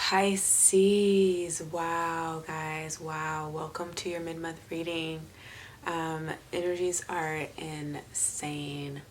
Pisces, wow guys, wow, welcome to your mid-month reading. Energies are insane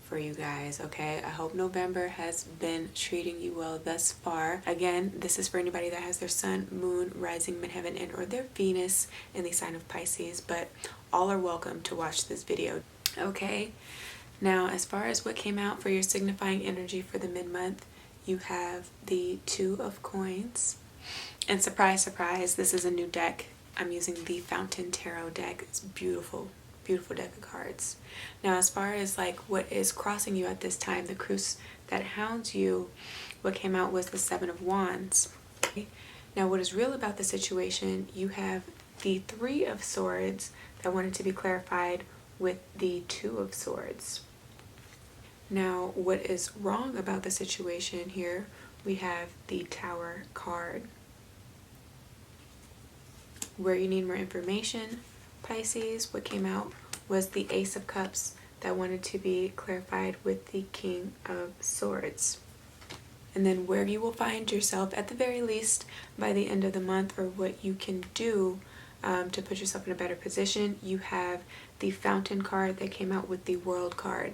for you guys, okay? I hope November has been treating you well thus far. Again, this is for anybody that has their sun, moon, rising, midheaven, and or their Venus in the sign of Pisces, but all are welcome to watch this video, okay? Now, as far as what came out for your signifying energy for the mid-month, you have the Two of Coins. And surprise, surprise, this is a new deck. I'm using the Fountain Tarot deck. It's beautiful, beautiful deck of cards. Now, as far as like what is crossing you at this time, the cruise that hounds you, what came out was the Seven of Wands. Okay? Now, what is real about the situation, you have the Three of Swords that wanted to be clarified with the Two of Swords. Now, what is wrong about the situation here, we have the Tower card. Where you need more information, Pisces, what came out was the Ace of Cups that wanted to be clarified with the King of Swords. And then where you will find yourself at the very least by the end of the month, or what you can do to put yourself in a better position, you have the Fountain card that came out with the World card.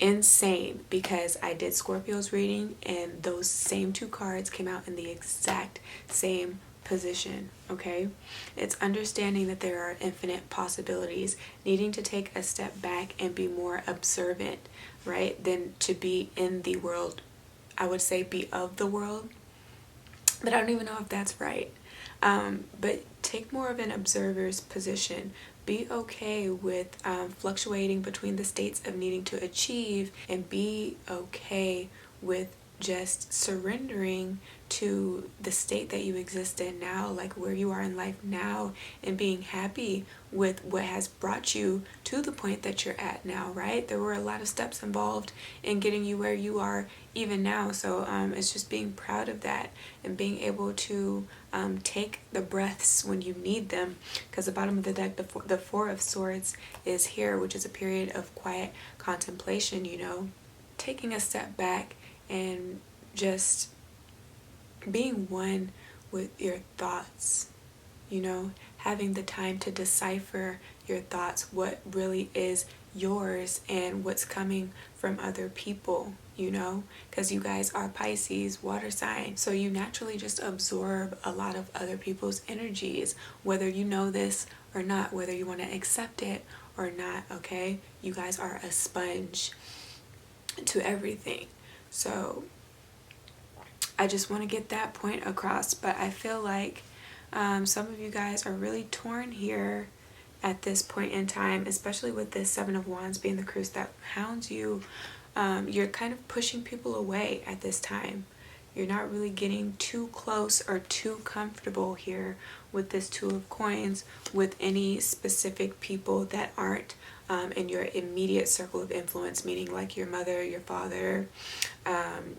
Insane, because I did Scorpio's reading and those same two cards came out in the exact same position. Okay, it's understanding that there are infinite possibilities, needing to take a step back and be more observant, right, than to be in the world. I would say be of the world, but I don't even know if that's right. But take more of an observer's position. Be okay with fluctuating between the states of needing to achieve, and be okay with just surrendering to the state that you exist in now, like where you are in life now, and being happy with what has brought you to the point that you're at now, right? There were a lot of steps involved in getting you where you are even now, so it's just being proud of that and being able to take the breaths when you need them, because the bottom of the deck, the Four of Swords is here, which is a period of quiet contemplation, you know, taking a step back and just being one with your thoughts, you know, having the time to decipher your thoughts, what really is yours and what's coming from other people, you know, because you guys are Pisces, water sign, so you naturally just absorb a lot of other people's energies, whether you know this or not, whether you want to accept it or not, okay? You guys are a sponge to everything. So I just want to get that point across, but I feel like some of you guys are really torn here at this point in time, especially with this Seven of Wands being the cruise that hounds you. You're kind of pushing people away at this time. You're not really getting too close or too comfortable here with this Two of Coins with any specific people that aren't in your immediate circle of influence, meaning like your mother, your father,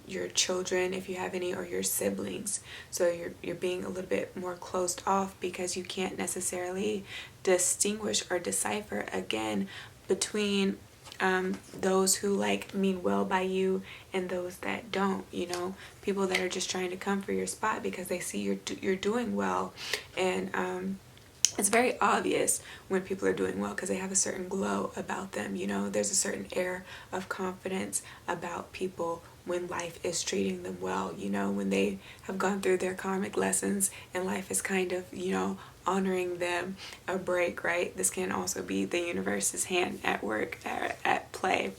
your children, if you have any, or your siblings. So you're being a little bit more closed off because you can't necessarily distinguish or decipher, again, between those who like mean well by you and those that don't, you know, people that are just trying to come for your spot because they see you're doing well. And it's very obvious when people are doing well because they have a certain glow about them, you know. There's a certain air of confidence about people when life is treating them well, you know, when they have gone through their karmic lessons and life is kind of, you know, honoring them a break, right? This can also be the universe's hand at work, at play.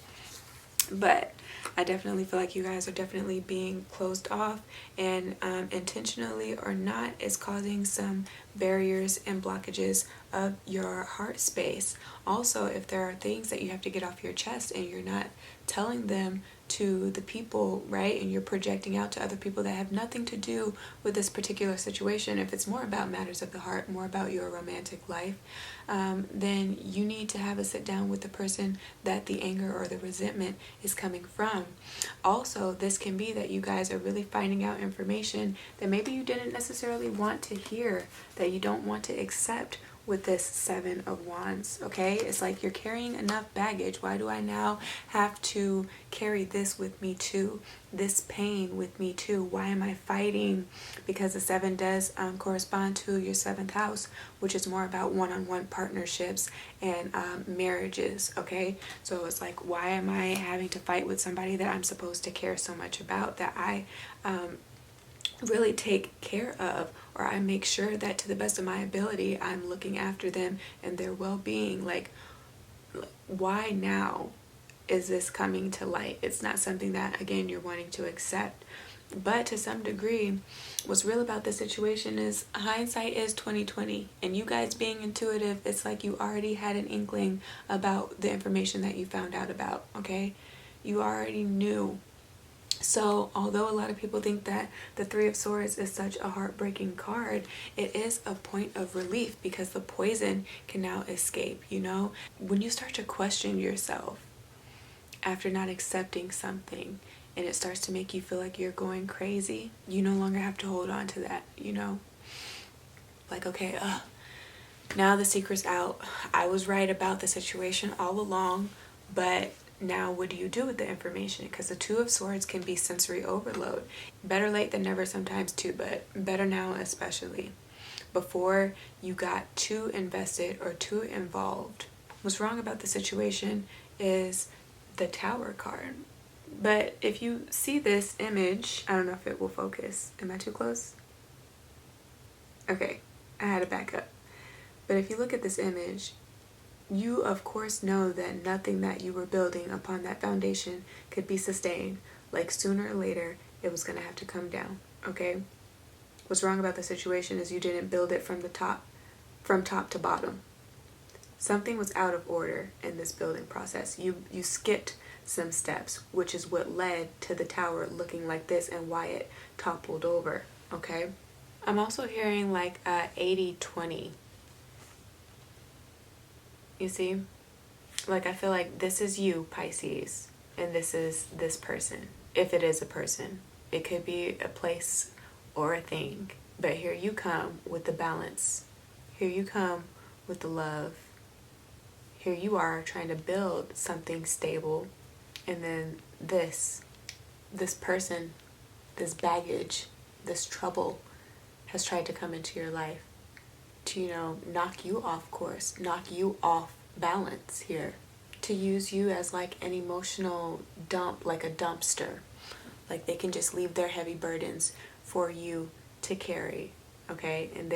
But I definitely feel like you guys are definitely being closed off, and intentionally or not, is causing some barriers and blockages of your heart space. Also, if there are things that you have to get off your chest and you're not telling them to the people, right, and you're projecting out to other people that have nothing to do with this particular situation, if it's more about matters of the heart, more about your romantic life, then you need to have a sit down with the person that the anger or the resentment is coming from. Also, this can be that you guys are really finding out information that maybe you didn't necessarily want to hear, that you don't want to accept with this Seven of Wands, okay? It's like you're carrying enough baggage. Why do I now have to carry this with me too? This pain with me too? Why am I fighting? Because the seven does correspond to your seventh house, which is more about one-on-one partnerships and marriages, okay? So it's like, why am I having to fight with somebody that I'm supposed to care so much about, that I really take care of, or I make sure that to the best of my ability I'm looking after them and their well-being? Like, why now is this coming to light? It's not something that, again, you're wanting to accept. But to some degree, what's real about the situation is hindsight is 2020, and you guys being intuitive, it's like you already had an inkling about the information that you found out about, okay? You already knew. So although a lot of people think that the Three of Swords is such a heartbreaking card, it is a point of relief because the poison can now escape, you know? When you start to question yourself after not accepting something and it starts to make you feel like you're going crazy, you no longer have to hold on to that, you know? Like, okay, now the secret's out. I was right about the situation all along, but now what do you do with the information? Because the Two of Swords can be sensory overload. Better late than never sometimes too, but better now especially. Before you got too invested or too involved. What's wrong about the situation is the Tower card. But if you see this image, I don't know if it will focus. Am I too close? Okay, I had to back up. But if you look at this image, you of course know that nothing that you were building upon that foundation could be sustained. Like, sooner or later it was going to have to come down, okay? What's wrong about the situation is you didn't build it from top to bottom. Something was out of order in this building process. You skipped some steps, which is what led to the tower looking like this and why it toppled over, okay? I'm also hearing like 80-20. You see? Like, I feel like this is you, Pisces, and this is this person. If it is a person, it could be a place or a thing. But here you come with the balance. Here you come with the love. Here you are trying to build something stable. And then this person, this baggage, this trouble has tried to come into your life to, you know, knock you off course, knock you off balance here, to use you as like an emotional dump, like a dumpster. Like, they can just leave their heavy burdens for you to carry, okay? And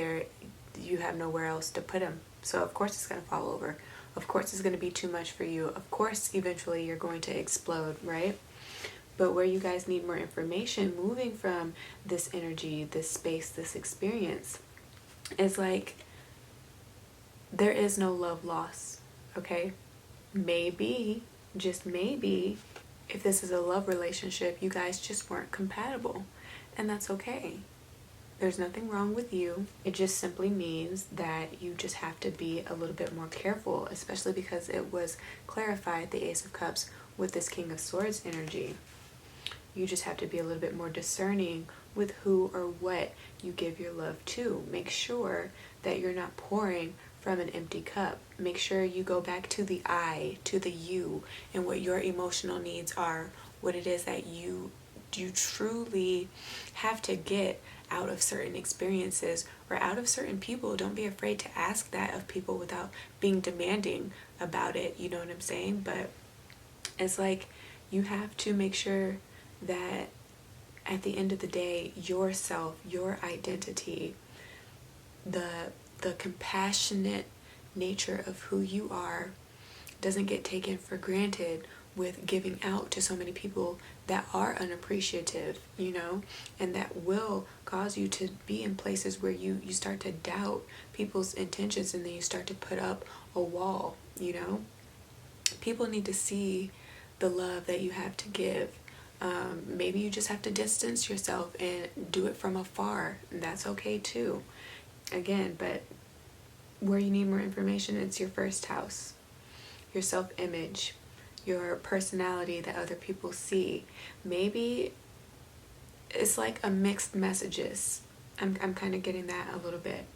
you have nowhere else to put them. So of course it's going to fall over. Of course it's going to be too much for you. Of course eventually you're going to explode, right? But where you guys need more information, moving from this energy, this space, this experience, is like, there is no love loss, okay? Maybe, just maybe, if this is a love relationship, you guys just weren't compatible, and that's okay. There's nothing wrong with you. It just simply means that you just have to be a little bit more careful, especially because it was clarified, the Ace of Cups, with this King of Swords energy. You just have to be a little bit more discerning with who or what you give your love to. Make sure that you're not pouring from an empty cup. Make sure you go back to the I, to the you, and what your emotional needs are, what it is that you truly have to get out of certain experiences or out of certain people. Don't be afraid to ask that of people without being demanding about it, you know what I'm saying? But it's like, you have to make sure that at the end of the day, yourself, your identity, the compassionate nature of who you are doesn't get taken for granted with giving out to so many people that are unappreciative, you know, and that will cause you to be in places where you start to doubt people's intentions, and then you start to put up a wall, you know. People need to see the love that you have to give. Maybe you just have to distance yourself and do it from afar. That's okay too. Again, but where you need more information, it's your first house, your self-image, your personality that other people see. Maybe it's like a mixed messages. I'm kind of getting that a little bit.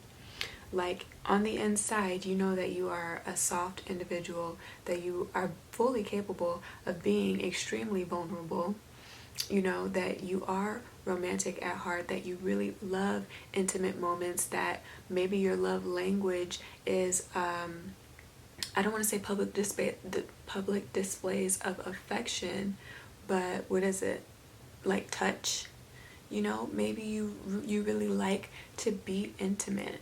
Like on the inside, you know that you are a soft individual, that you are fully capable of being extremely vulnerable. You know that you are romantic at heart, that you really love intimate moments, that maybe your love language is I don't want to say public displays of affection, but what is it? Like touch. You know, maybe you really like to be intimate.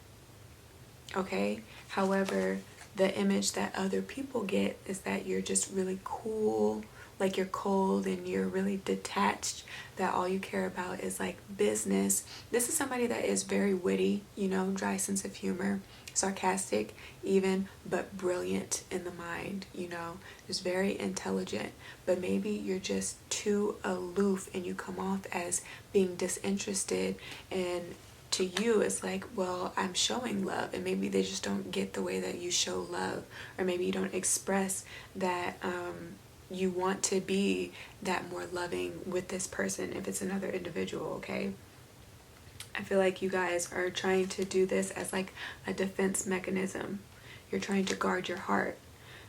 Okay? However, the image that other people get is that you're just really cool, like you're cold and you're really detached, that all you care about is like business. This is somebody that is very witty, you know, dry sense of humor, sarcastic even, but brilliant in the mind, you know, just very intelligent. But maybe you're just too aloof and you come off as being disinterested, and to you it's like, well, I'm showing love, and maybe they just don't get the way that you show love, or maybe you don't express that you want to be that more loving with this person if it's another individual. Okay, I feel like you guys are trying to do this as like a defense mechanism. You're trying to guard your heart.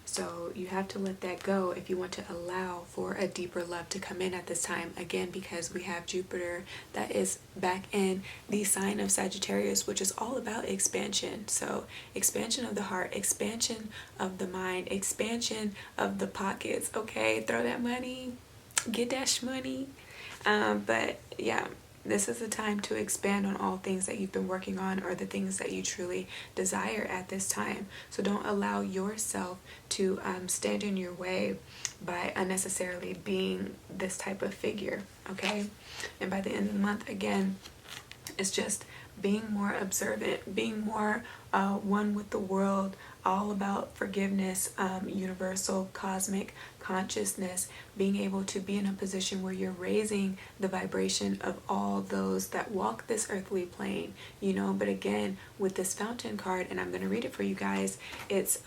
So you have to let that go if you want to allow for a deeper love to come in at this time. Again, because we have Jupiter that is back in the sign of Sagittarius, which is all about expansion. So expansion of the heart, expansion of the mind, expansion of the pockets. Okay, throw that money, get that shmoney. But yeah, this is the time to expand on all things that you've been working on, or the things that you truly desire at this time. So don't allow yourself to stand in your way by unnecessarily being this type of figure, okay? And by the end of the month, again, it's just being more observant, being more one with the world, all about forgiveness, universal cosmic consciousness, being able to be in a position where you're raising the vibration of all those that walk this earthly plane, you know. But again, with this fountain card, and I'm going to read it for you guys, it's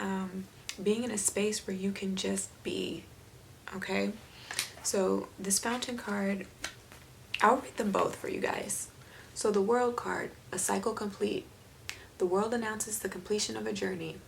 being in a space where you can just be, okay? So this fountain card, I'll read them both for you guys. So the World card, a cycle complete. The world announces the completion of a journey.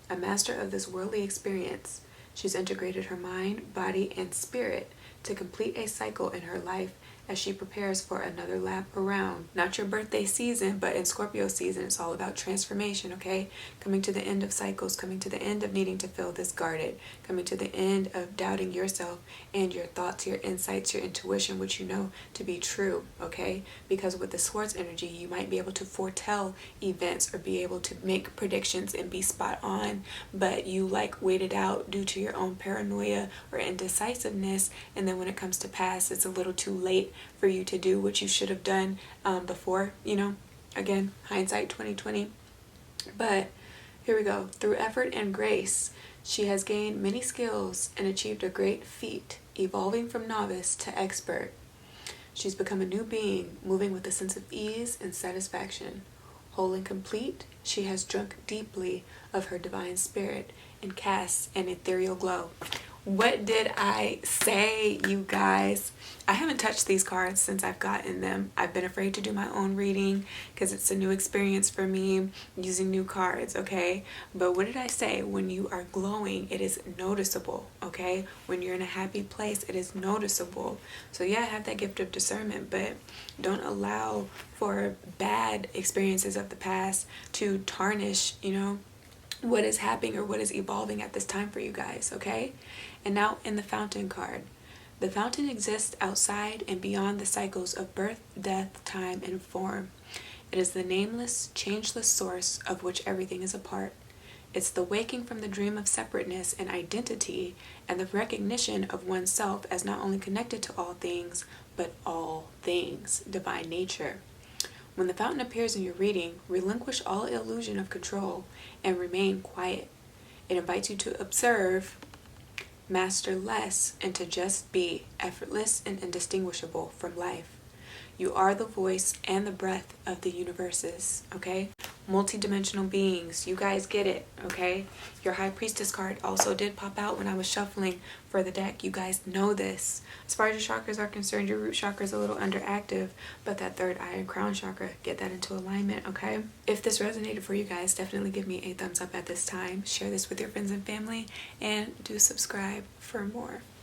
A master of this worldly experience, she's integrated her mind, body, and spirit to complete a cycle in her life as she prepares for another lap around. Not your birthday season, but in Scorpio season, it's all about transformation, okay? Coming to the end of cycles, coming to the end of needing to feel this guarded, coming to the end of doubting yourself and your thoughts, your insights, your intuition, which you know to be true, okay? Because with the Swords energy, you might be able to foretell events or be able to make predictions and be spot on, but you like wait it out due to your own paranoia or indecisiveness, and then when it comes to pass, it's a little too late for you to do what you should have done before, you know. Again, hindsight 2020. But here we go. Through effort and grace, she has gained many skills and achieved a great feat, evolving from novice to expert. She's become a new being, moving with a sense of ease and satisfaction. Whole and complete, she has drunk deeply of her divine spirit and casts an ethereal glow. What did I say, you guys? I haven't touched these cards since I've gotten them. I've been afraid to do my own reading because it's a new experience for me using new cards, okay? But what did I say? When you are glowing, it is noticeable, okay? When you're in a happy place, it is noticeable. So yeah, I have that gift of discernment, but don't allow for bad experiences of the past to tarnish, you know, what is happening or what is evolving at this time for you guys, okay? And now in the Fountain card. The fountain exists outside and beyond the cycles of birth, death, time, and form. It is the nameless, changeless source of which everything is a part. It's the waking from the dream of separateness and identity, and the recognition of oneself as not only connected to all things, but all things, divine nature. When the fountain appears in your reading, relinquish all illusion of control and remain quiet. It invites you to observe, master less, and to just be effortless and indistinguishable from life. You are the voice and the breath of the universes, okay? multi-dimensional beings. You guys get it, okay? Your High Priestess card also did pop out when I was shuffling for the deck. You guys know this. As far as your chakras are concerned, your root chakra is a little underactive, but that third eye and crown chakra, get that into alignment, okay? If this resonated for you guys, definitely give me a thumbs up at this time. Share this with your friends and family, and do subscribe for more.